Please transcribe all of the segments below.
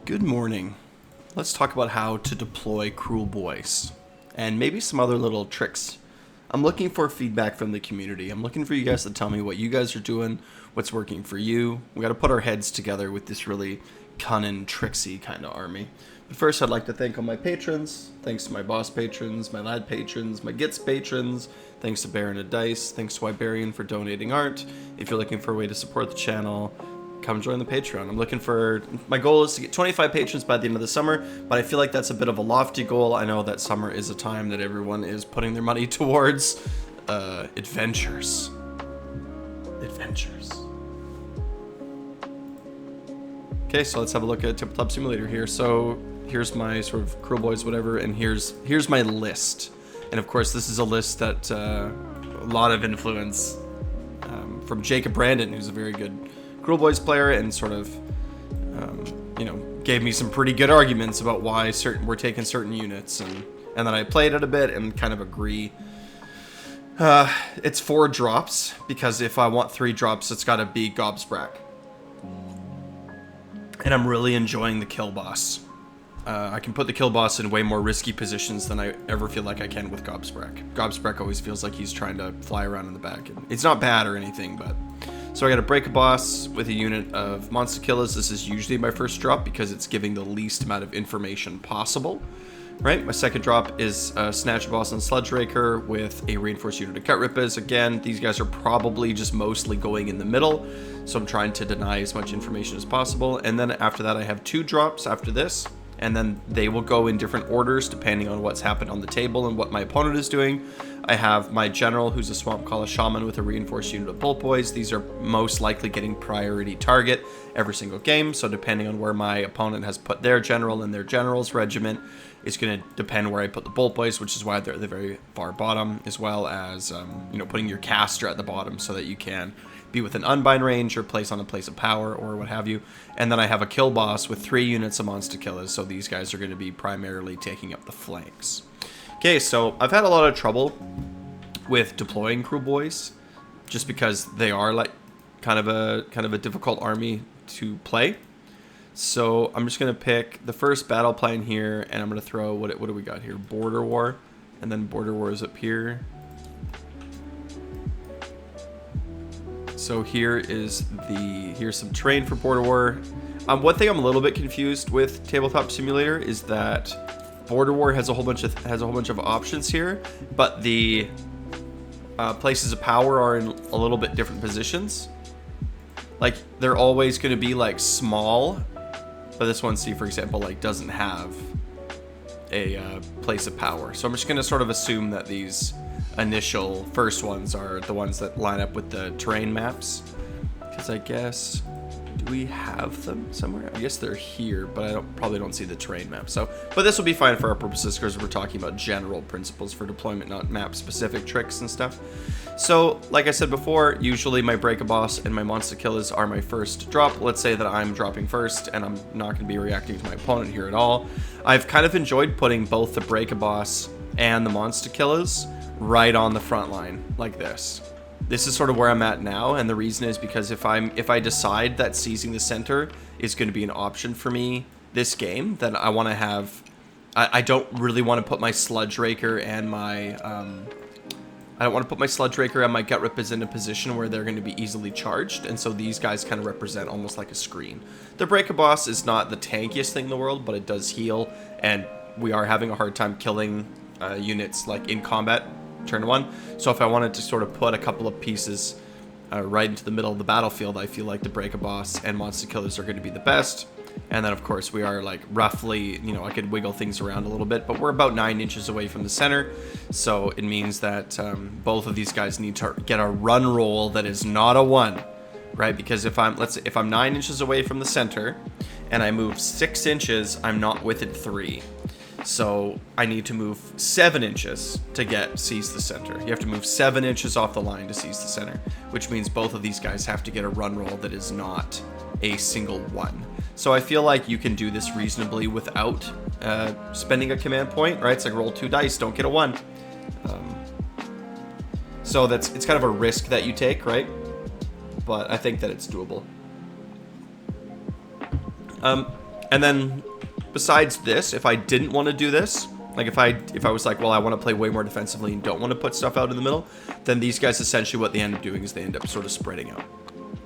Good morning. Let's talk about how to deploy Kruleboyz and maybe some other little tricks. I'm looking for feedback from the community. I'm looking for you guys to tell me what you guys are doing, what's working for you. We got to put our heads together with this really cunning, tricksy kind of army. But first, I'd like to thank all my patrons. Thanks to my boss patrons, my lad patrons, my Gits patrons. Thanks to Baron of Dice. Thanks to Iberian for donating art. If you're looking for a way to support the channel, come join the Patreon. I'm looking for, my goal is to get 25 patrons by the end of the summer, but I feel like that's a bit of a lofty goal. I know that summer is a time that everyone is putting their money towards adventures. Okay, so let's have a look at Tabletop Simulator here. So here's my sort of Kruleboyz whatever, and here's my list. And of course, this is a list that a lot of influence from Jacob Brandon, who's a very good Kruleboyz player, and sort of, gave me some pretty good arguments about why we're taking certain units, and then I played it a bit and kind of agree. It's 4 drops, because if I want 3 drops, it's got to be Gobsprack. And I'm really enjoying the kill boss. I can put the kill boss in way more risky positions than I ever feel like I can with Gobsprack. Gobsprack always feels like he's trying to fly around in the back. And it's not bad or anything, but... So I got to break a boss with a unit of monster killers. This is usually my first drop because it's giving the least amount of information possible. Right? My second drop is a Snatch Boss and Sludge Raker with a reinforced unit of Gutrippas. Again, these guys are probably just mostly going in the middle, so I'm trying to deny as much information as possible. And then after that, I have 2 drops after this, and then they will go in different orders depending on what's happened on the table and what my opponent is doing. I have my general, who's a Swamp Calla Shaman with a reinforced unit of Pulpoys. These are most likely getting priority target every single game, so depending on where my opponent has put their general and their general's regiment, it's going to depend where I put the Pulpoys, which is why they're at the very far bottom, as well as putting your caster at the bottom so that you can be within unbind range or place on a place of power or what have you. And then I have a kill boss with 3 units of monster killers, so these guys are going to be primarily taking up the flanks. Okay, so I've had a lot of trouble with deploying Kruleboyz just because they are like kind of a difficult army to play. So I'm just gonna pick the first battle plan here, and I'm gonna throw what do we got here? Border War, and then Border War is up here. So here's some terrain for Border War. One thing I'm a little bit confused with Tabletop Simulator is that Border War has a whole bunch of options here, but the places of power are in a little bit different positions. Like they're always going to be like small, but this one, see for example, like doesn't have a place of power. So I'm just going to sort of assume that these initial first ones are the ones that line up with the terrain maps, because I guess, do we have them somewhere? I guess they're here, but I probably don't see the terrain map. So, but this will be fine for our purposes because we're talking about general principles for deployment, not map-specific tricks and stuff. So, like I said before, usually my Break-A-Boss and my Monster Killers are my first drop. Let's say that I'm dropping first, and I'm not going to be reacting to my opponent here at all. I've kind of enjoyed putting both the Break-A-Boss and the Monster Killers right on the front line, like this. This is sort of where I'm at now, and the reason is because if I decide that seizing the center is going to be an option for me this game, then I want to have... I don't really want to put my Sludge Raker and my... I don't want to put my Sludge Raker and my Gutrippas in a position where they're going to be easily charged, and so these guys kind of represent almost like a screen. The Break-A-Boss is not the tankiest thing in the world, but it does heal, and we are having a hard time killing units like in combat turn 1. So if I wanted to sort of put a couple of pieces right into the middle of the battlefield, I feel like the Break-A-Boss and Monster Killers are going to be the best. And then of course we are like roughly, I could wiggle things around a little bit, but we're about 9 inches away from the center. So it means that both of these guys need to get a run roll that is not a 1, right? Because if I'm 9 inches away from the center and I move 6 inches, I'm not within 3. So I need to move 7 inches to seize the center. You have to move 7 inches off the line to seize the center, which means both of these guys have to get a run roll that is not a single 1. So I feel like you can do this reasonably without spending a command point, right? It's like roll 2 dice, don't get a 1. So it's kind of a risk that you take, right? But I think that it's doable. And then besides this, if I didn't want to do this, like if I was like, well, I want to play way more defensively and don't want to put stuff out in the middle, then these guys essentially what they end up doing is they end up sort of spreading out.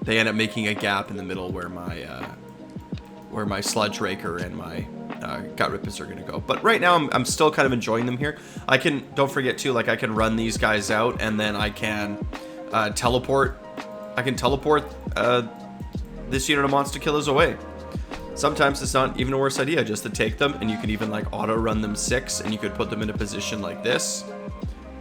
They end up making a gap in the middle where my Sludge Raker and my Gutrippas are gonna go. But right now I'm still kind of enjoying them here. Don't forget too, like I can run these guys out and then I can teleport. I can teleport this unit of monster killers away. Sometimes it's not even a worse idea just to take them, and you can even like auto run them 6 and you could put them in a position like this,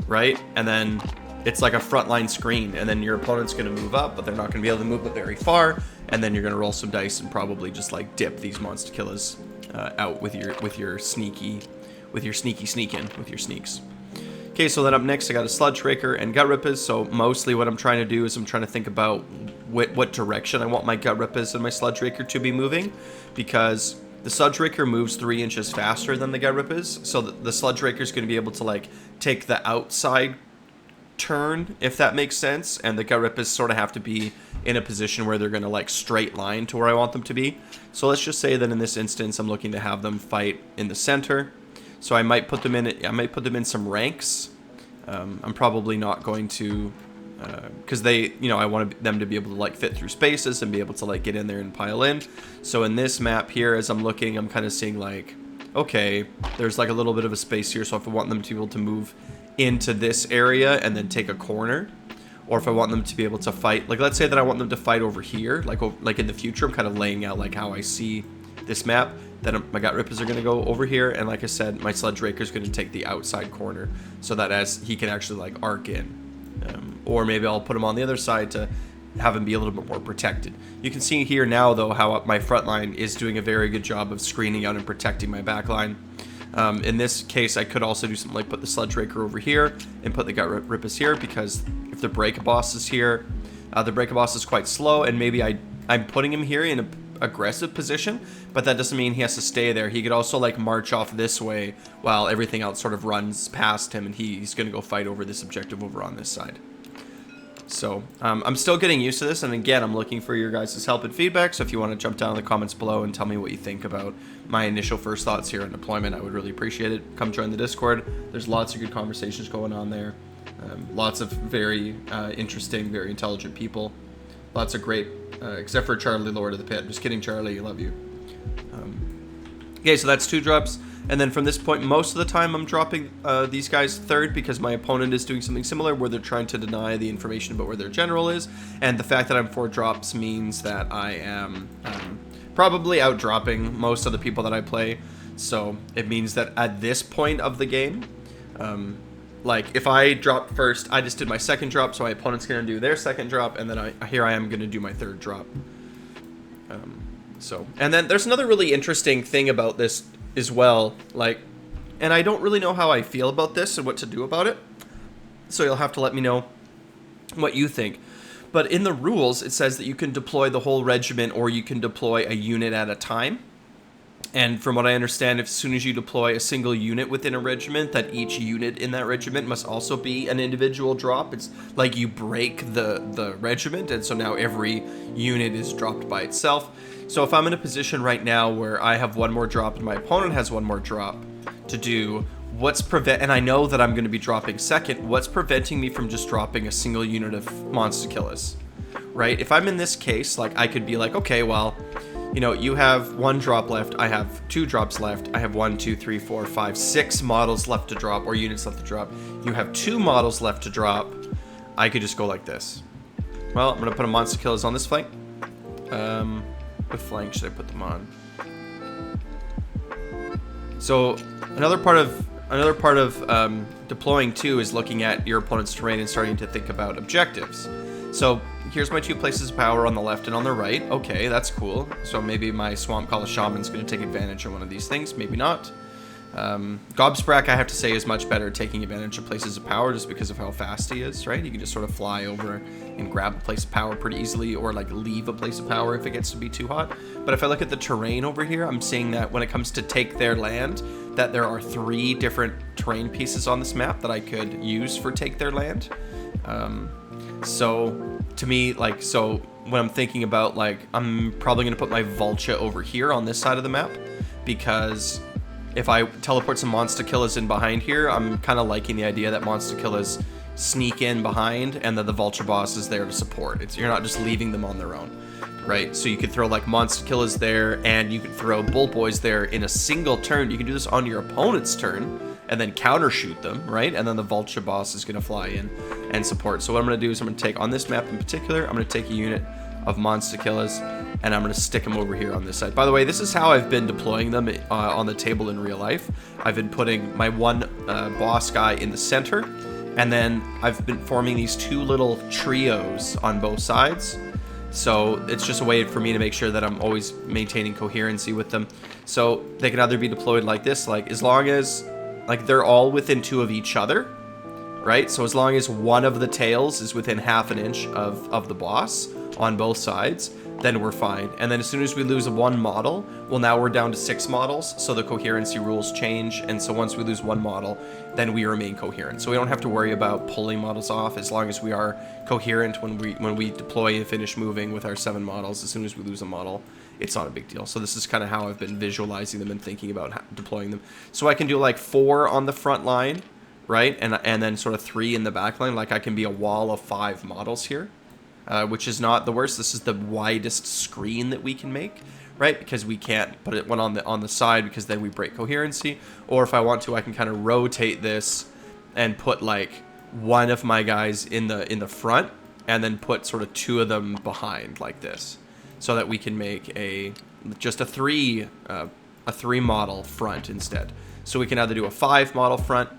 right? And then it's like a frontline screen, and then your opponent's going to move up, but they're not going to be able to move it very far, and then you're going to roll some dice and probably just like dip these monster killers out with your sneak in, with your sneaks. Okay, so then up next I got a Sludge Raker and Gutrippas. So mostly what I'm trying to do is I'm trying to think about what direction I want my Gutrippas and my Sludge Raker to be moving, because the Sludge Raker moves 3 inches faster than the Gutrippas, so the Sludge Raker is going to be able to like take the outside turn, if that makes sense, and the Gutrippas sort of have to be in a position where they're going to like straight line to where I want them to be. So let's just say that in this instance I'm looking to have them fight in the center. So I might put them in some ranks. I'm probably not going to, because I want them to be able to like fit through spaces and be able to like get in there and pile in. So in this map here, as I'm looking, I'm kind of seeing like, okay, there's like a little bit of a space here. So if I want them to be able to move into this area and then take a corner, or if I want them to be able to fight, like let's say that I want them to fight over here, like in the future, I'm kind of laying out like how I see this map. Then my Gutrippas are going to go over here, and like I said, my Sludge Raker is going to take the outside corner, so that as he can actually like arc in, or maybe I'll put him on the other side to have him be a little bit more protected. You can see here now though how my front line is doing a very good job of screening out and protecting my back line. In this case, I could also do something like put the Sludge Raker over here and put the Gutrippas here, because if the Break Boss is here, the Break Boss is quite slow, and maybe I'm putting him here in a aggressive position, but that doesn't mean he has to stay there. He could also like march off this way while everything else sort of runs past him, and he's going to go fight over this objective over on this side. So I'm still getting used to this, and again, I'm looking for your guys' help and feedback. So if you want to jump down in the comments below and tell me what you think about my initial first thoughts here on deployment, I would really appreciate it. Come join the Discord. There's lots of good conversations going on there. Lots of very interesting, very intelligent people. Lots of great, except for Charlie, Lord of the Pit. Just kidding, Charlie, I love you. Okay, so that's 2 drops. And then from this point, most of the time I'm dropping these guys 3rd, because my opponent is doing something similar where they're trying to deny the information about where their general is. And the fact that I'm 4 drops means that I am probably out-dropping most of the people that I play. So it means that at this point of the game, like if I dropped first, I just did my 2nd drop, so my opponent's going to do their 2nd drop, and then here I am going to do my 3rd drop. And then there's another really interesting thing about this as well, like, and I don't really know how I feel about this and what to do about it, so you'll have to let me know what you think. But in the rules, it says that you can deploy the whole regiment, or you can deploy a unit at a time. And from what I understand, as soon as you deploy a single unit within a regiment, that each unit in that regiment must also be an individual drop. It's like you break the regiment, and so now every unit is dropped by itself. So if I'm in a position right now where I have 1 more drop and my opponent has 1 more drop to do, and I know that I'm going to be dropping 2nd, what's preventing me from just dropping a single unit of monster killers, right? If I'm in this case, like I could be like, okay, well, you have 1 drop left, I have 2 drops left, I have 1, 2, 3, 4, 5, 6 models left to drop, or units left to drop. You have 2 models left to drop. I could just go like this. Well, I'm going to put a monster killers on this flank. What flank should I put them on? So another part of deploying too is looking at your opponent's terrain and starting to think about objectives. So here's my 2 places of power on the left and on the right. Okay, that's cool. So maybe my Swamp Call Shaman's going to take advantage of one of these things. Maybe not. Gobsprak, I have to say, is much better at taking advantage of places of power just because of how fast he is, right? You can just sort of fly over and grab a place of power pretty easily, or like leave a place of power if it gets to be too hot. But if I look at the terrain over here, I'm seeing that when it comes to take their land, that there are 3 different terrain pieces on this map that I could use for take their land. So to me, like, so when I'm thinking about, like, I'm probably going to put my Vulture over here on this side of the map, because if I teleport some Monster-Killers in behind here, I'm kind of liking the idea that Monster-Killers sneak in behind and then the Vulture boss is there to support. You're not just leaving them on their own, right? So you could throw like Monster-Killers there, and you could throw Bultboys there in a single turn. You can do this on your opponent's turn and then counter shoot them, right? And then the Vulture boss is going to fly in and support. So what I'm going to do is I'm going to take, on this map in particular, I'm going to take a unit of Monster-Killers, and I'm going to stick them over here on this side. By the way, this is how I've been deploying them on the table in real life. I've been putting my one boss guy in the center, and then I've been forming these two little trios on both sides. So it's just a way for me to make sure that I'm always maintaining coherency with them. So they can either be deployed like this, like as long as like they're all within 2 of each other, right? So as long as one of the tails is within half an inch of the boss on both sides, then we're fine. And then as soon as we lose 1 model, well, now we're down to 6 models, so the coherency rules change. And so once we lose 1 model, then we remain coherent. So we don't have to worry about pulling models off as long as we are coherent when we deploy and finish moving with our 7 models. As soon as we lose a model, it's not a big deal. So this is kind of how I've been visualizing them and thinking about deploying them. So I can do like 4 on the front line, right? And then sort of 3 in the back line. Like I can be a wall of 5 models here. Which is not the worst. This is the widest screen that we can make, right? Because we can't put one on the side because then we break coherency. Or if I want to, I can kind of rotate this and put like one of my guys in the front, and then put sort of 2 of them behind like this, so that we can make just a 3 model front instead. So we can either do a 5 model front,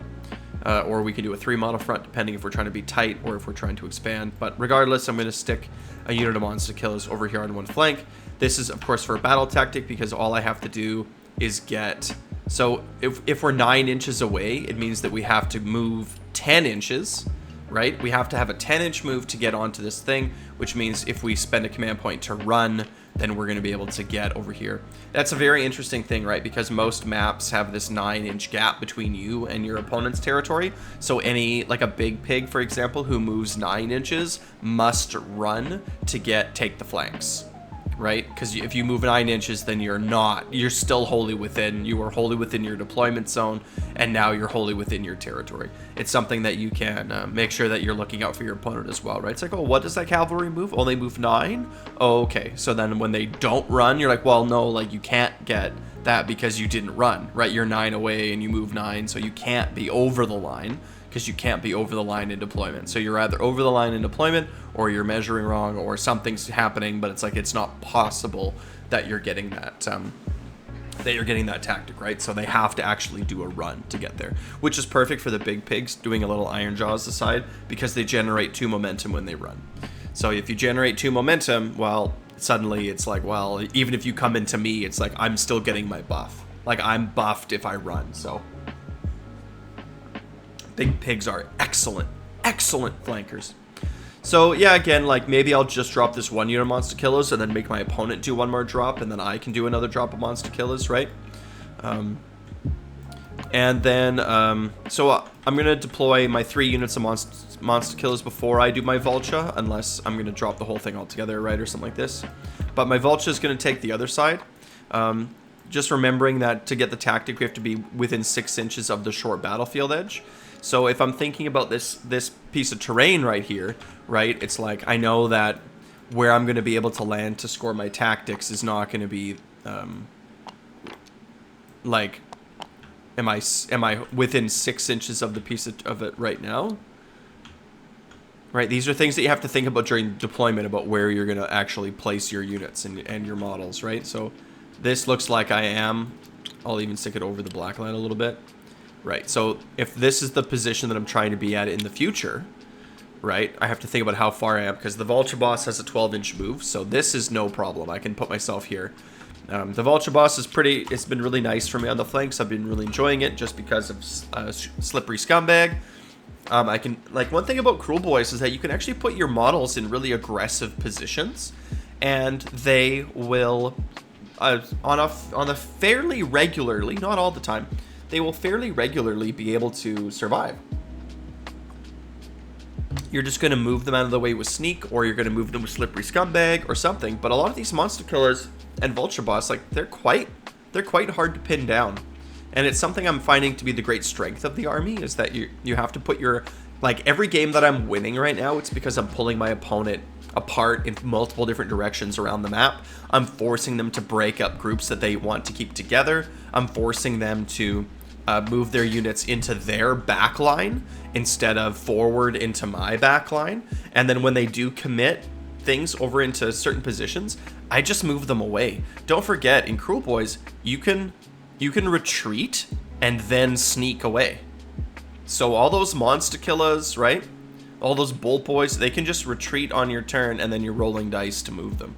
or we can do a 3 model front, depending if we're trying to be tight or if we're trying to expand. But regardless, I'm going to stick a unit of Monster-Killers over here on one flank. This is, of course, for a battle tactic, because all I have to do is get... So if we're 9 inches away, it means that we have to move 10 inches, right? We have to have a 10-inch move to get onto this thing, which means if we spend a command point to run, then we're going to be able to get over here. That's a very interesting thing, right? Because most maps have this 9-inch gap between you and your opponent's territory. So any, like a big pig, for example, who moves 9 inches must run to take the flanks, right? Because if you move 9 inches, then you're still wholly within, you are wholly within your deployment zone, and now you're wholly within your territory. It's something that you can make sure that you're looking out for your opponent as well, right? It's like, oh, what does that cavalry move? Oh, they move 9? Oh, okay. So then when they don't run, you're like, well, no, like you can't get that because you didn't run, right? You're 9 away and you move 9, so you can't be over the line, because you can't be over the line in deployment. So you're either over the line in deployment, or you're measuring wrong, or something's happening, but it's like it's not possible that you're getting that tactic, right? So they have to actually do a run to get there, which is perfect for the big pigs doing a little iron jaws aside, because they generate 2 momentum when they run. So if you generate 2 momentum, well, suddenly it's like, well, even if you come into me, it's like I'm still getting my buff. Like I'm buffed if I run. So big pigs are excellent flankers. So yeah, again, like maybe I'll just drop this 1 unit of Monster-Killers and then make my opponent do 1 more drop, and then I can do another drop of Monster-Killers, right? And then, so I'm going to deploy my 3 units of Monster-Killers before I do my Vulture, unless I'm going to drop the whole thing altogether, right, or something like this. But my Vulture is going to take the other side. Just remembering that to get the tactic, we have to be within 6 inches of the short battlefield edge. So if I'm thinking about this piece of terrain right here, right, it's like I know that where I'm going to be able to land to score my tactics is not going to be like, am I within 6 inches of the piece of it right now? Right, these are things that you have to think about during deployment, about where you're going to actually place your units and your models, right? So this looks like I am. I'll even stick it over the black line a little bit. Right, so if this is the position that I'm trying to be at in the future, right, I have to think about how far I am, because the Vulture boss has a 12-inch move, so this is no problem. I can put myself here. The Vulture boss is it's been really nice for me on the flanks. I've been really enjoying it just because of Slippery Scumbag. I can, like, one thing about Kruleboyz is that you can actually put your models in really aggressive positions, and they will, on a fairly regularly, not all the time, they will fairly regularly be able to survive. you're just going to move them out of the way with Sneak, or you're going to move them with Slippery Scumbag or something. But a lot of these monster killers and Vulture boss, like, they're quite hard to pin down. And it's something I'm finding to be the great strength of the army, is that you have to put your, like, every game that I'm winning right now, it's because I'm pulling my opponent apart in multiple different directions around the map. I'm forcing them to break up groups that they want to keep together. I'm forcing them to move their units into their back line instead of forward into my back line. And then when they do commit things over into certain positions, I just move them away. Don't forget, in Kruleboyz, you can retreat and then sneak away. So all those monster killers, right? All those bolt boys, they can just retreat on your turn, and then you're rolling dice to move them.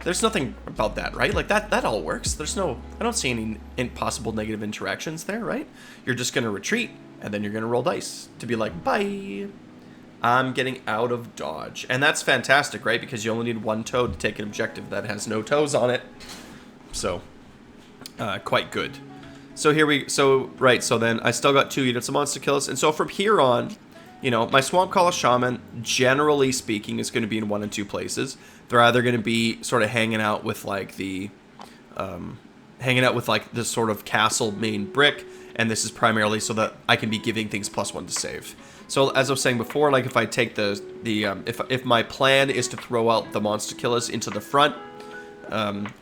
There's nothing about that, right? Like, that all works. There's no, I don't see any impossible negative interactions there, right? You're just going to retreat, and then you're going to roll dice to be like, bye. I'm getting out of dodge. And that's fantastic, right? Because you only need one toad to take an objective that has no toes on it. So, quite good. So so then I still got 2 units of monster kills. And so from here on, you know, my Swamp Caller Shaman, generally speaking, is going to be in 1 and 2 places. They're either going to be sort of hanging out with like the this sort of castle main brick, and this is primarily so that I can be giving things +1 to save. So as I was saying before, like if I take if my plan is to throw out the monster killers into the front,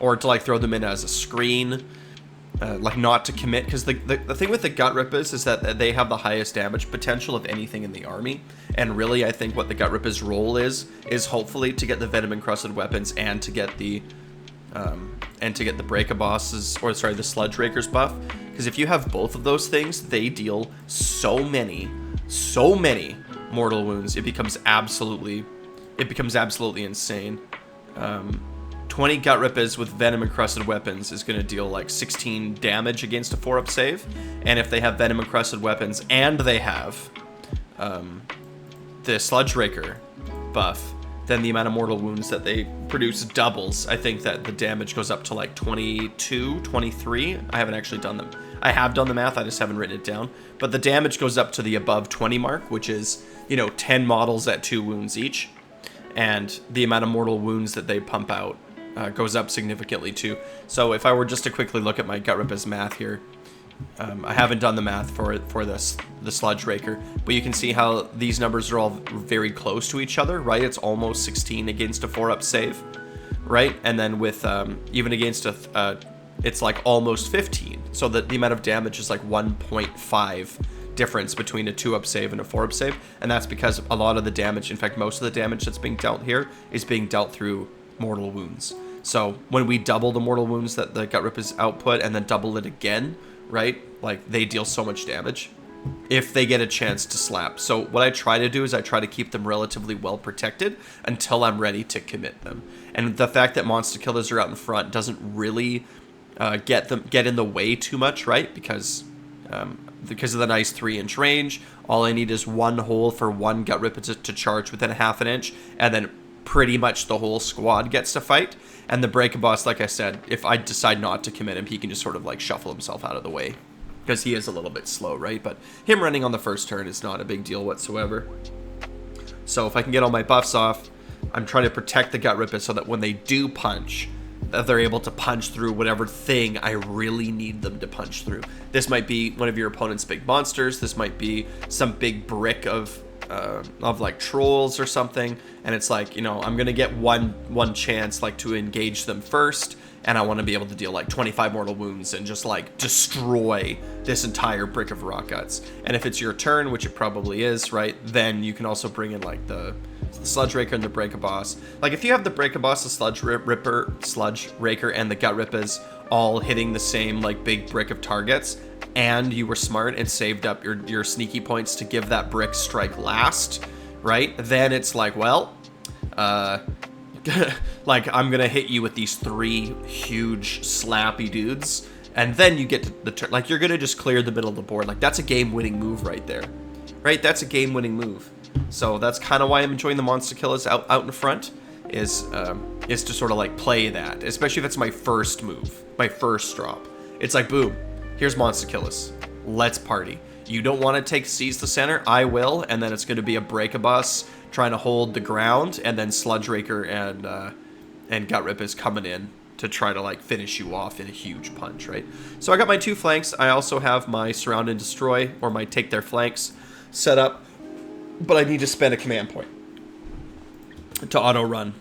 or to like throw them in as a screen. Like not to commit, because the thing with the Gutrippas is that they have the highest damage potential of anything in the army, and really I think what the Gutrippas' role is hopefully to get the venom encrusted weapons and to get the Break-a-Bosses, or sorry, the Sludge Rakers buff, because if you have both of those things, they deal so many mortal wounds. It becomes absolutely insane. 20 Gutrippas with Venom Encrusted Weapons is going to deal like 16 damage against a 4-up save. And if they have Venom Encrusted Weapons and they have the Sludge Raker buff, then the amount of mortal wounds that they produce doubles. I think that the damage goes up to like 22, 23. I haven't actually done them. I have done the math, I just haven't written it down. But the damage goes up to the above 20 mark, which is, you know, 10 models at 2 wounds each. And the amount of mortal wounds that they pump out goes up significantly too. So if I were just to quickly look at my Gutrippas math here, I haven't done the math for the Sludge Raker, but you can see how these numbers are all very close to each other, right? It's almost 16 against a 4-up save, right? And then with even against it's like almost 15. So that the amount of damage is like 1.5 difference between a 2-up save and a 4-up save, and that's because a lot of the damage, in fact most of the damage that's being dealt here, is being dealt through mortal wounds. So when we double the mortal wounds that the Gutrippas output and then double it again, right, like they deal so much damage if they get a chance to slap. So what I try to do is I try to keep them relatively well protected until I'm ready to commit them. And the fact that monster killers are out in front doesn't really get in the way too much, right? Because of the nice 3-inch range, all I need is one hole for one Gutrippa to charge within a half an inch, and then pretty much the whole squad gets to fight. And the Break-a-Boss, like I said, if I decide not to commit him, he can just sort of like shuffle himself out of the way, because he is a little bit slow, right? But him running on the first turn is not a big deal whatsoever. So if I can get all my buffs off, I'm trying to protect the Gutrippa so that when they do punch, that they're able to punch through whatever thing I really need them to punch through. This might be one of your opponent's big monsters. This might be some big brick of like trolls or something, and it's like, you know, I'm gonna get one chance like to engage them first, and I want to be able to deal like 25 mortal wounds and just like destroy this entire brick of rock guts. And if it's your turn, which it probably is, right, then you can also bring in like the Sludge Raker and the Break-a-Boss. Like if you have the Break-a-Boss, the Sludge Raker, and the Gutrippas all hitting the same like big brick of targets, and you were smart and saved up your sneaky points to give that brick strike last, right? Then it's like, well, like I'm gonna hit you with these 3 huge slappy dudes, and then you get to the turn. Like you're gonna just clear the middle of the board. Like that's a game-winning move right there, right? That's a game-winning move. So that's kind of why I'm enjoying the monster killers out in front, is to sort of like play that, especially if it's my first move, my first drop. It's like, boom, here's monster killers. Let's party. You don't want to seize the center? I will, and then it's going to be a Break-a-Boss trying to hold the ground, and then Sludge Raker and Gutrippas coming in to try to like finish you off in a huge punch, right? So I got my 2 flanks. I also have my Surround and Destroy, or my Take Their Flanks set up, but I need to spend a command point to auto run.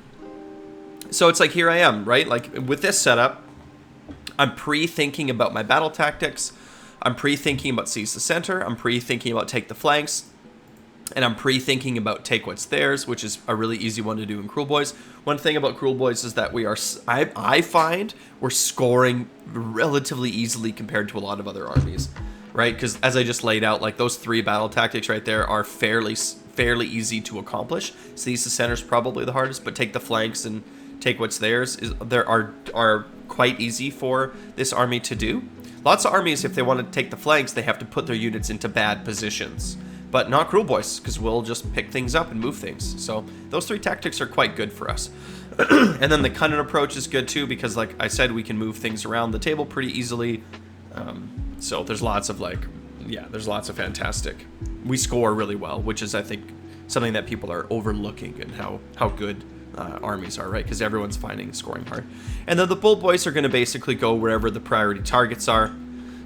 So it's like, here I am, right? Like with this setup, I'm pre-thinking about my battle tactics. I'm pre-thinking about seize the center. I'm pre-thinking about take the flanks. And I'm pre-thinking about take what's theirs, which is a really easy one to do in Kruleboyz. One thing about Kruleboyz is that I find we're scoring relatively easily compared to a lot of other armies, right? Because as I just laid out, like those 3 battle tactics right there are fairly easy to accomplish. Seize the center is probably the hardest, but take the flanks and take what's theirs are quite easy for this army to do. Lots of armies, if they want to take the flanks, they have to put their units into bad positions. But not Kruleboyz, because we'll just pick things up and move things. So those 3 tactics are quite good for us. And then the cunning approach is good too, because like I said, we can move things around the table pretty easily. So there's lots of there's lots of fantastic. We score really well, which is, I think, something that people are overlooking, and how good armies are, right? Because everyone's finding scoring hard. And then the Bull Boys are going to basically go wherever the priority targets are.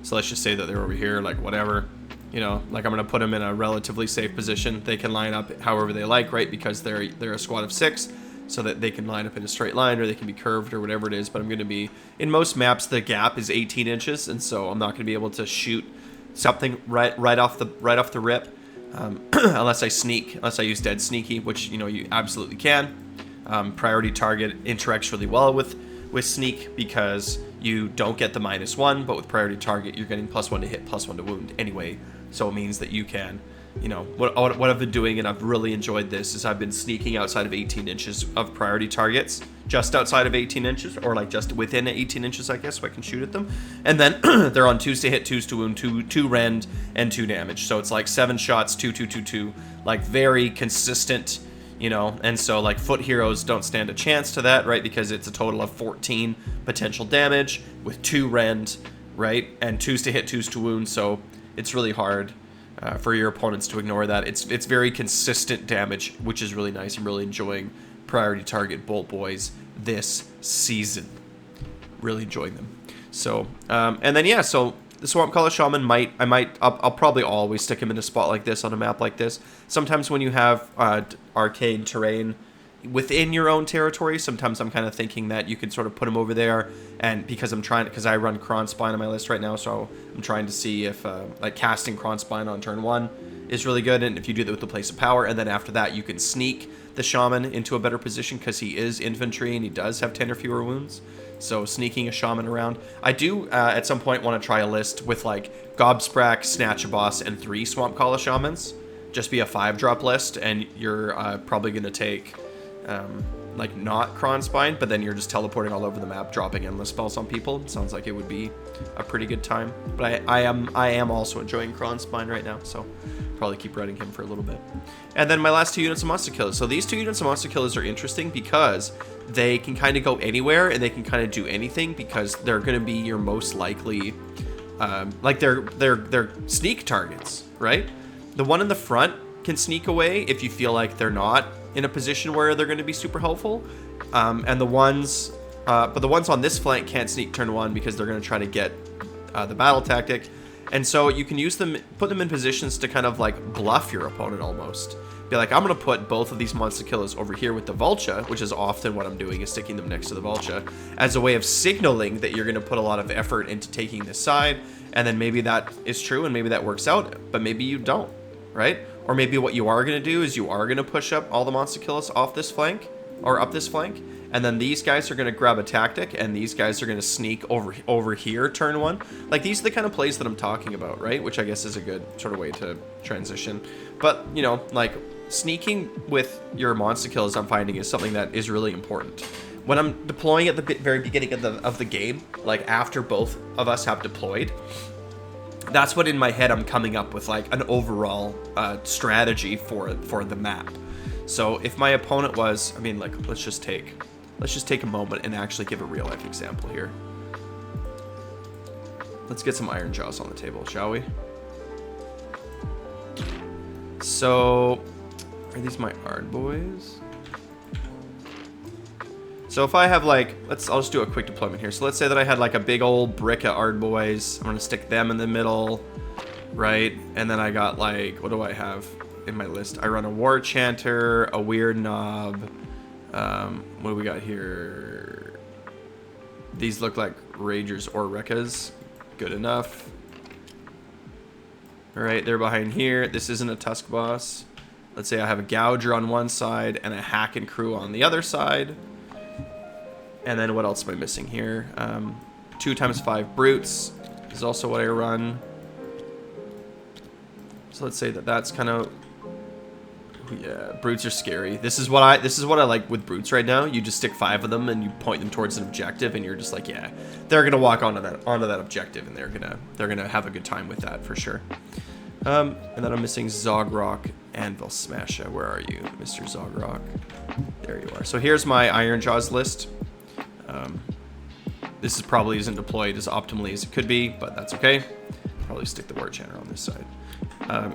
So let's just say that they're over here, like whatever. You know, like I'm going to put them in a relatively safe position. They can line up however they like, right? Because they're a squad of 6, so that they can line up in a straight line, or they can be curved, or whatever it is. But I'm going to be, in most maps, the gap is 18 inches, and so I'm not going to be able to shoot something right off the rip, unless I use Dead Sneaky, which you absolutely can. Priority target interacts really well with Sneak, because you don't get the -1, but with priority target you're getting +1 to hit, +1 to wound anyway. So it means that you can, what I've been doing, and I've really enjoyed this, is I've been sneaking outside of 18 inches of priority targets, just outside of 18 inches, or like just within 18 inches, I guess, so I can shoot at them. And then they're on 2s to hit, 2s to wound, 2 rend, and 2 damage. So it's like 7 shots, 2, 2, 2, 2, like very consistent, and so like foot heroes don't stand a chance to that, right? Because it's a total of 14 potential damage with 2 rend, right? And 2s to hit, 2s to wound, so it's really hard for your opponents to ignore that. It's very consistent damage, which is really nice. I'm really enjoying priority target Bolt Boys this season. Really enjoying them. So, and then yeah, so the Swamp Color Shaman I'll probably always stick him in a spot like this on a map like this. Sometimes when you have arcade terrain within your own territory, sometimes I'm kind of thinking that you could sort of put him over there, and because I run Kron Spine on my list right now, so I'm trying to see if like casting Kron Spine on turn 1 is really good, and if you do that with the Place of Power, and then after that you can sneak the Shaman into a better position, because he is infantry and he does have 10 or fewer wounds. So sneaking a Shaman around. I do at some point want to try a list with like Gobsprak, Snatch a Boss, and 3 Swamp Collar Shamans. Just be a 5-drop list, and you're probably going to take like not Kron Spine, but then you're just teleporting all over the map, dropping endless spells on people. Sounds like it would be a pretty good time. But I am also enjoying Kron Spine right now, so probably keep running him for a little bit. And then my last 2 units of Monster Killers. So these 2 units of Monster Killers are interesting because they can kind of go anywhere, and they can kind of do anything, because they're going to be your most likely, like they're sneak targets, right? The one in the front can sneak away if you feel like they're not in a position where they're going to be super helpful, and the ones on this flank can't sneak turn 1 because they're going to try to get the battle tactic. And so you can use them, put them in positions to kind of like bluff your opponent almost. Be like, I'm going to put both of these Monster Killers over here with the Vulture, which is often what I'm doing, is sticking them next to the Vulture, as a way of signaling that you're going to put a lot of effort into taking this side. And then maybe that is true, and maybe that works out, but maybe you don't, right? Or maybe what you are going to do is you are going to push up all the Monster Killers off this flank, or up this flank, and then these guys are going to grab a tactic, and these guys are going to sneak over here turn 1. Like, these are the kind of plays that I'm talking about, right? Which I guess is a good sort of way to transition. But, like, sneaking with your Monster Killers, I'm finding, is something that is really important. When I'm deploying at the very beginning of the game, like after both of us have deployed, that's what in my head I'm coming up with, like an overall strategy for the map. So if my opponent was, I mean, like, let's just take a moment and actually give a real life example here. Let's get some Iron Jaws on the table, shall we? So Are these my Ard boys? So if I have like, I'll just do a quick deployment here. So let's say that I had like a big old brick of Ard boys. I'm gonna stick them in the middle, right? And then I got like, what do I have in my list? I run a War Chanter, a Weird Knob. What do we got here? These look like Ragers or Rekkas. Good enough. All right, they're behind here. This isn't a Tusk Boss. Let's say I have a Gouger on one side and a Hack and Crew on the other side. And then what else am I missing here? 2x5 Brutes is also what I run. So let's say that that's kind of, yeah, Brutes are scary. This is what I like with Brutes right now. You just stick 5 of them and you point them towards an objective, and you're just like, yeah, they're gonna walk onto that objective, and they're gonna have a good time with that for sure. And then I'm missing Zogrock, Anvil Smasher. Where are you, Mr. Zogrock? There you are. So here's my Iron Jaws list. This probably isn't deployed as optimally as it could be, but that's okay. Probably stick the War Chanter on this side.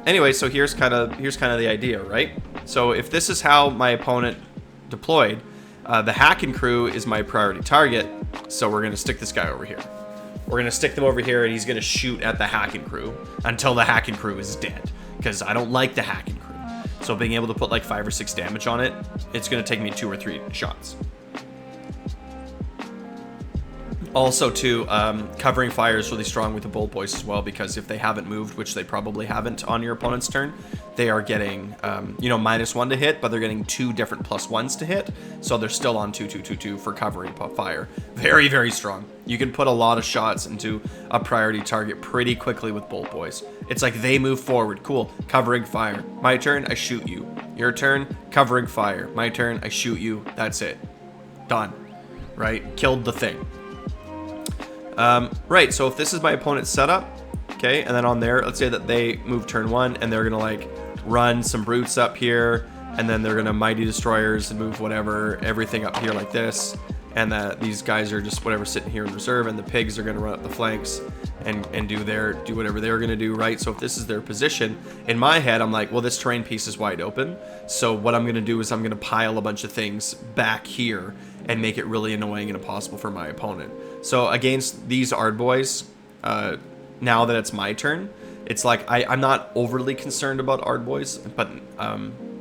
Anyway, so here's kind of the idea, right? So if this is how my opponent deployed, the Hack and Crew is my priority target. So we're gonna stick this guy over here. We're gonna stick them over here, and he's gonna shoot at the Hack and Crew until the Hack and Crew is dead, because I don't like the Hack and Crew. So being able to put like 5 or 6 damage on it, it's gonna take me 2 or 3 shots. Also, too, covering fire is really strong with the Bolt Boys as well, because if they haven't moved, which they probably haven't on your opponent's turn, they are getting, -1 to hit, but they're getting 2 different +1s to hit, so they're still on 2/2/2/2 for covering fire. Very, very strong. You can put a lot of shots into a priority target pretty quickly with Bolt Boys. It's like they move forward, cool, covering fire. My turn, I shoot you. Your turn, covering fire. My turn, I shoot you. That's it. Done. Right? Killed the thing. Right, so if this is my opponent's setup, okay, and then on there, let's say that they move turn 1, and they're gonna like run some Brutes up here, and then they're gonna Mighty Destroyers and move everything up here like this, and that these guys are just whatever sitting here in reserve, and the pigs are gonna run up the flanks and do whatever they're gonna do, right? So if this is their position, in my head, I'm like, well, this terrain piece is wide open, so what I'm gonna do is I'm gonna pile a bunch of things back here and make it really annoying and impossible for my opponent. So against these Ard boys, now that it's my turn, it's like I'm not overly concerned about Ard boys, but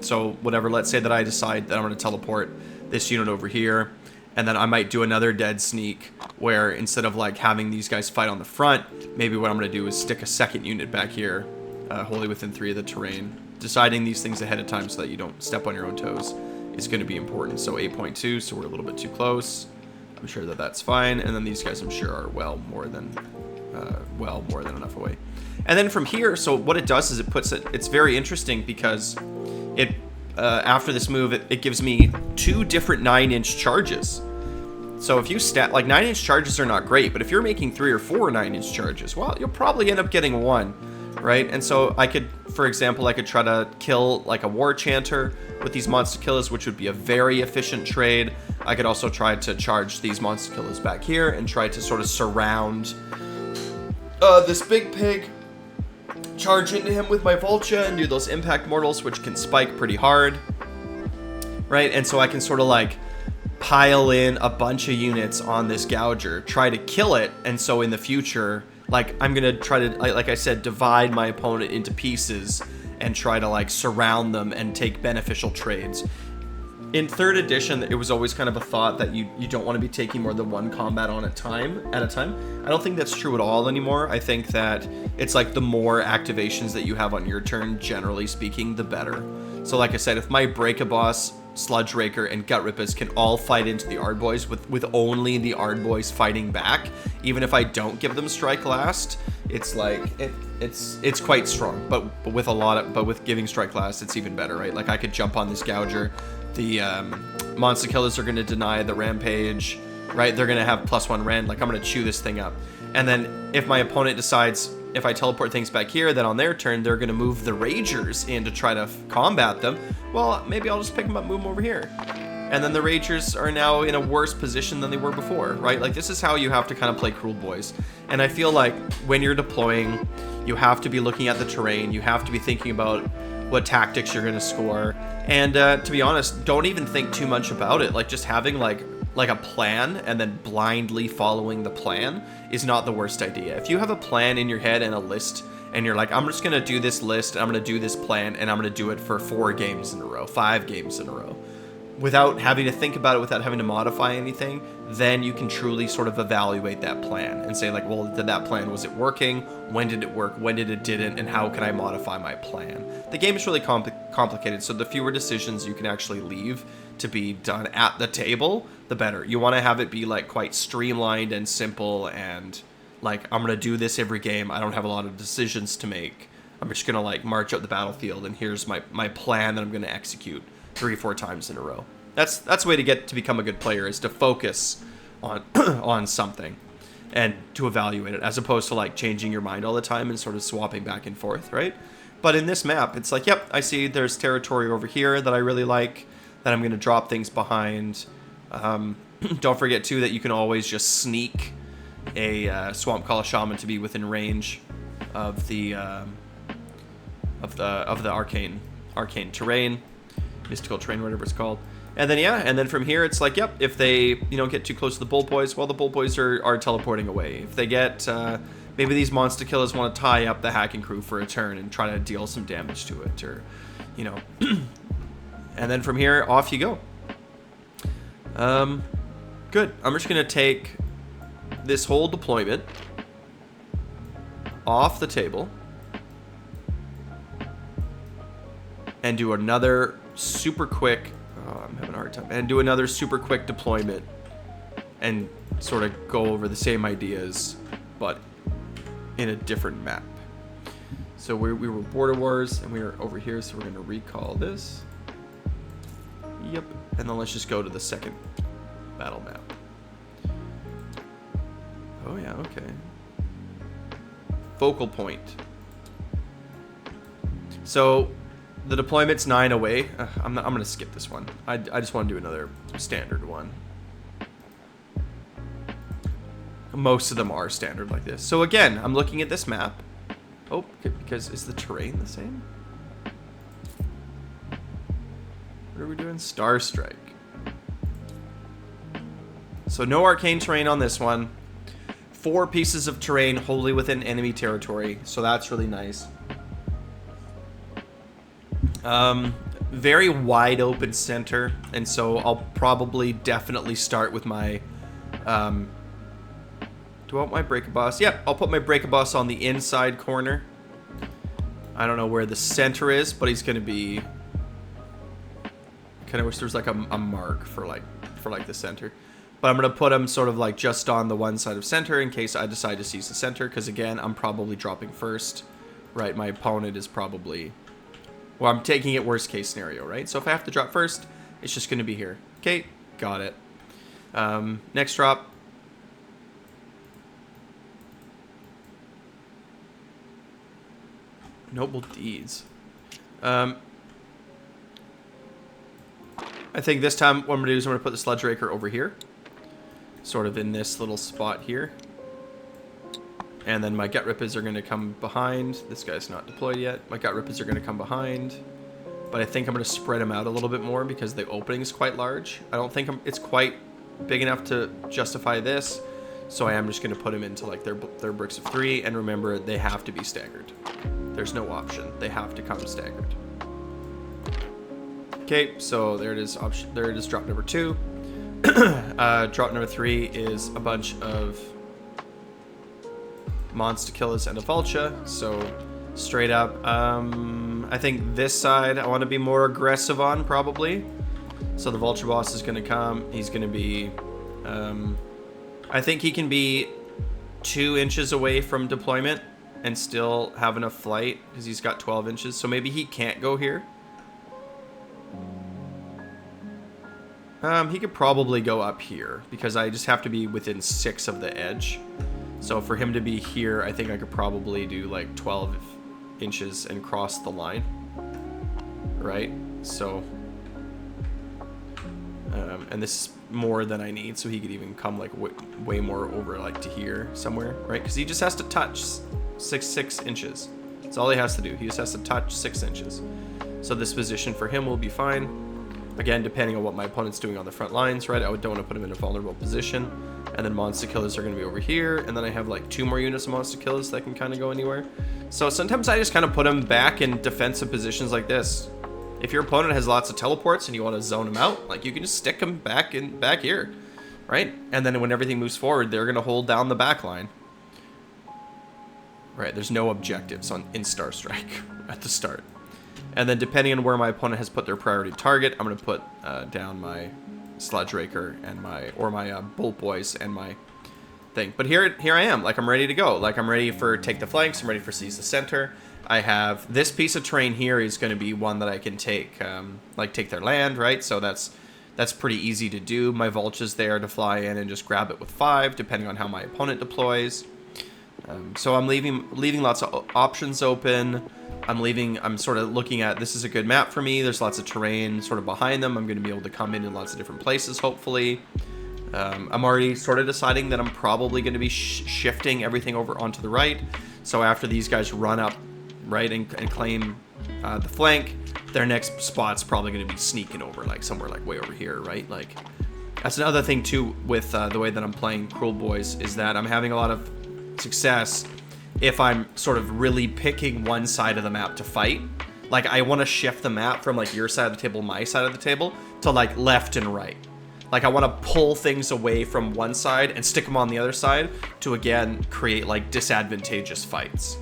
so whatever, let's say that I decide that I'm going to teleport this unit over here, and then I might do another dead sneak where instead of like having these guys fight on the front, maybe what I'm going to do is stick a second unit back here, wholly within 3 of the terrain. Deciding these things ahead of time so that you don't step on your own toes is going to be important. So 8.2, so we're a little bit too close. I'm sure that that's fine, and then these guys I'm sure are well more than enough away. And then from here, so what it does is it puts it, it's very interesting because it after this move it gives me 2 different 9-inch charges. So if you stat, like 9-inch charges are not great, but if you're making 3 or 4 9-inch charges, well, you'll probably end up getting 1, right? And so I could, for example, I could try to kill like a War Chanter with these Monster Killers, which would be a very efficient trade. I could also try to charge these Monster Killers back here and try to sort of surround this big pig, charge into him with my Vulture and do those Impact Mortals, which can spike pretty hard, right? And so I can sort of like pile in a bunch of units on this Gouger, try to kill it, and so in the future, like I'm gonna try to, like I said, divide my opponent into pieces and try to like surround them and take beneficial trades. In 3rd edition, it was always kind of a thought that you don't want to be taking more than 1 combat on at a time. I don't think that's true at all anymore. I think that it's like the more activations that you have on your turn, generally speaking, the better. So like I said, if my Break-a-Boss, Sludge Raker, and Gutrippas can all fight into the Ard boys with only the Ard boys fighting back, even if I don't give them Strike Last, it's like it's quite strong. But with giving Strike Last, it's even better, right? Like I could jump on this Gouger. The Monster Killers are going to deny the Rampage, right? They're going to have +1 rend. Like, I'm going to chew this thing up. And then if my opponent decides, if I teleport things back here, then on their turn, they're going to move the Ragers in to try to combat them. Well, maybe I'll just pick them up, move them over here. And then the Ragers are now in a worse position than they were before, right? Like, this is how you have to kind of play Kruleboyz. And I feel like when you're deploying, you have to be looking at the terrain. You have to be thinking about what tactics you're going to score. And to be honest, don't even think too much about it. Like, just having like a plan and then blindly following the plan is not the worst idea. If you have a plan in your head and a list, and you're like, I'm just going to do this list, I'm going to do this plan, and I'm going to do it for 4 games in a row, 5 games in a row, without having to think about it, without having to modify anything, then you can truly sort of evaluate that plan and say, like, well, did that plan, was it working? When did it work? When did it didn't? And how can I modify my plan? The game is really complicated, so the fewer decisions you can actually leave to be done at the table, the better. You want to have it be, like, quite streamlined and simple and, like, I'm going to do this every game. I don't have a lot of decisions to make. I'm just going to, like, march out the battlefield, and here's my plan that I'm going to execute 3 or 4 times in a row. That's the way to get to become a good player, is to focus on on something and to evaluate it, as opposed to, like, changing your mind all the time and sort of swapping back and forth, right? But in this map, it's like, yep, I see there's territory over here that I really like, that I'm going to drop things behind. Don't forget, too, that you can always just sneak a Swamp Call Shaman to be within range of the arcane terrain, mystical terrain, whatever it's called. And then and then from here it's like, yep, if they get too close to the Bullboys, well, the Bullboys are teleporting away. If they get maybe these monster killers want to tie up the hacking crew for a turn and try to deal some damage to it, or and then from here off you go. Good. I'm just gonna take this whole deployment off the table and do another super quick, I'm having a hard time, and do another super quick deployment and sort of go over the same ideas, but in a different map. So we were Border Wars, and we were over here, so we're going to recall this. Yep. And then let's just go to the second battle map. Oh yeah, okay. Focal point. So the deployment's 9 away. I'm gonna skip this one. I just want to do another standard one. Most of them are standard like this. So again, I'm looking at this map. Oh, because is the terrain the same? What are we doing? Star Strike. So no arcane terrain on this one. 4 pieces of terrain wholly within enemy territory, so that's really nice. Very wide open center, and so I'll probably definitely start with my do I want my Break-a-Boss? Yep, I'll put my Break-a-Boss on the inside corner. I don't know where the center is, but he's gonna be, kind of wish there was like a mark for like the center. But I'm going to put him sort of like just on the one side of center in case I decide to seize the center. Because again, I'm probably dropping first, right? My opponent is probably, well, I'm taking it worst case scenario, right? So if I have to drop first, it's just going to be here. Okay, got it. Next drop. Noble Deeds. I think this time what I'm going to do is I'm going to put the Sludge Raker over here. Sort of in this little spot here. And then my Gutrippas are going to come behind. This guy's not deployed yet. My Gutrippas are going to come behind. But I think I'm going to spread them out a little bit more because the opening is quite large. I don't think it's quite big enough to justify this. So I am just going to put them into like their bricks of 3. And remember, they have to be staggered. There's no option. They have to come staggered. Okay, so there it is. There it is, drop number 2. Drop number 3 is a bunch of monster killers and a vulture. So straight up, I think this side I want to be more aggressive on probably. So the vulture boss is going to come. He's going to be, I think he can be 2 inches away from deployment and still have enough flight because he's got 12 inches. So maybe he can't go here. He could probably go up here because I just have to be within 6 of the edge. So for him to be here, I think I could probably do like 12 inches and cross the line. Right? So, and this is more than I need, so he could even come like way more over like to here somewhere, right? Because he just has to touch 6 inches. That's all he has to do. He just has to touch 6 inches. So this position for him will be fine. Again, depending on what my opponent's doing on the front lines, right? I don't want to put him in a vulnerable position. And then monster killers are going to be over here. And then I have like 2 more units of monster killers that can kind of go anywhere. So sometimes I just kind of put them back in defensive positions like this. If your opponent has lots of teleports and you want to zone them out, like you can just stick them back here, right? And then when everything moves forward, they're going to hold down the back line. Right, there's no objectives in Star Strike at the start. And then depending on where my opponent has put their priority target, I'm going to put down my Sludge Raker and my Bolt Boys and my thing. But here I am, like I'm ready to go. Like I'm ready for take the flanks, I'm ready for seize the center. I have this piece of terrain here is going to be one that I can take, like take their land, right? So that's pretty easy to do. My Vulture's there to fly in and just grab it with 5, depending on how my opponent deploys. So I'm leaving lots of options open. I'm sort of looking at, this is a good map for me. There's lots of terrain sort of behind them. I'm going to be able to come in lots of different places, hopefully. I'm already sort of deciding that I'm probably going to be shifting everything over onto the right. So after these guys run up, right, and claim the flank, their next spot's probably going to be sneaking over, like somewhere like way over here, right? Like that's another thing too with the way that I'm playing Kruleboyz is that I'm having a lot of success if I'm sort of really picking one side of the map to fight. Like I want to shift the map from like your side of the table, my side of the table, to like left and right. Like I want to pull things away from one side and stick them on the other side to again create like disadvantageous fights.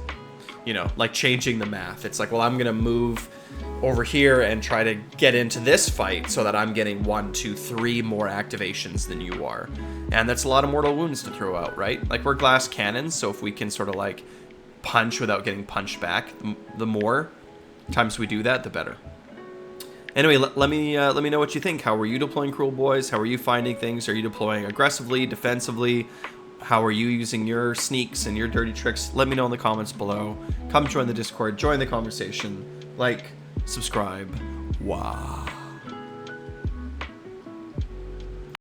You know, like changing the math. It's like, well, I'm gonna move over here and try to get into this fight so that I'm getting 1, 2, 3 more activations than you are. And that's a lot of mortal wounds to throw out, right? Like we're glass cannons, so if we can sort of like punch without getting punched back, the more times we do that, the better. Anyway, let me know what you think. How are you deploying Kruleboyz? How are you finding things? Are you deploying aggressively, defensively? How are you using your sneaks and your dirty tricks? Let me know in the comments below. Come join the Discord, join the conversation, like, subscribe. Wow.